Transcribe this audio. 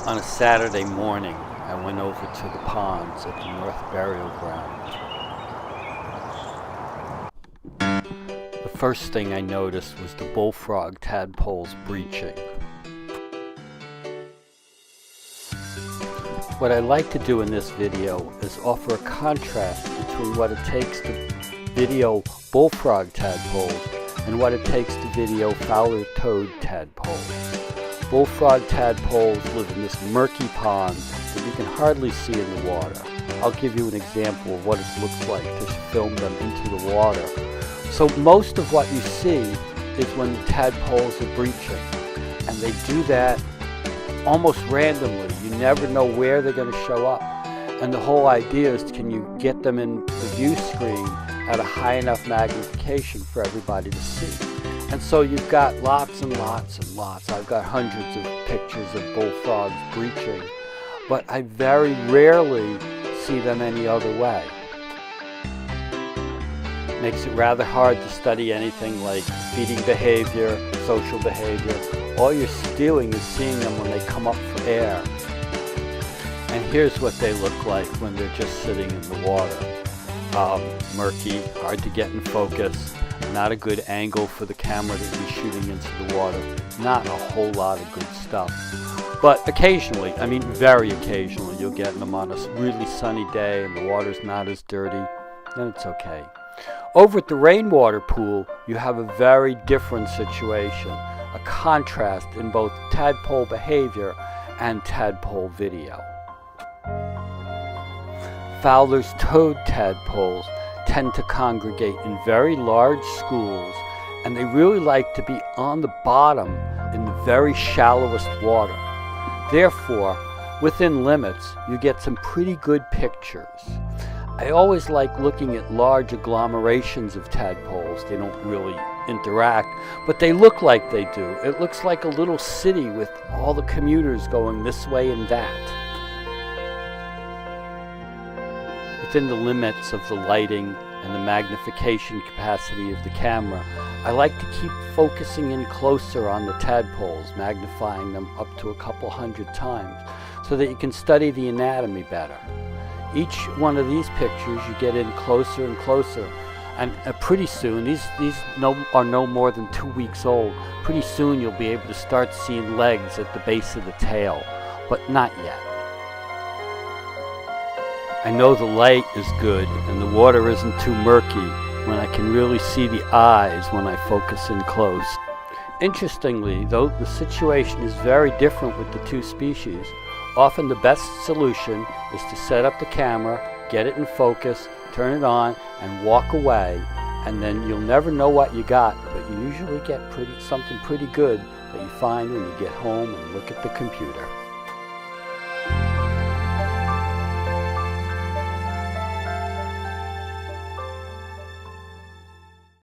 On a Saturday morning, I went over to the ponds at the North Burial Ground. The first thing I noticed was the bullfrog tadpoles breaching. What I like to do in this video is offer a contrast between what it takes to video bullfrog tadpoles and what it takes to video Fowler toad tadpoles. Bullfrog tadpoles live in this murky pond that you can hardly see in the water. I'll give you an example of what it looks like to film them into the water. So most of what you see is when the tadpoles are breaching, and they do that almost randomly. You never know where they're going to show up. And the whole idea is, can you get them in the view screen at a high enough magnification for everybody to see? And so you've got lots and lots and lots. I've got hundreds of pictures of bullfrogs breaching, but I very rarely see them any other way. Makes it rather hard to study anything like feeding behavior, social behavior. All you're doing is seeing them when they come up for air. And here's what they look like when they're just sitting in the water. Murky, hard to get in focus, not a good angle for the camera to be shooting into the water, not a whole lot of good stuff. But occasionally, I mean very occasionally, you'll get them on a really sunny day and the water's not as dirty, then it's okay. Over at the rainwater pool, you have a very different situation, a contrast in both tadpole behavior and tadpole video. Fowler's toad tadpoles tend to congregate in very large schools, and they really like to be on the bottom in the very shallowest water. Therefore, within limits, you get some pretty good pictures. I always like looking at large agglomerations of tadpoles. They don't really interact, but they look like they do. It looks like a little city with all the commuters going this way and that. Within the limits of the lighting and the magnification capacity of the camera, I like to keep focusing in closer on the tadpoles, magnifying them up to a couple hundred times, so that you can study the anatomy better. Each one of these pictures you get in closer and closer, and pretty soon, these are no more than 2 weeks old, pretty soon you'll be able to start seeing legs at the base of the tail, but not yet. I know the light is good and the water isn't too murky when I can really see the eyes when I focus in close. Interestingly, though the situation is very different with the two species, often the best solution is to set up the camera, get it in focus, turn it on, and walk away, and then you'll never know what you got, but you usually get something pretty good that you find when you get home and look at the computer.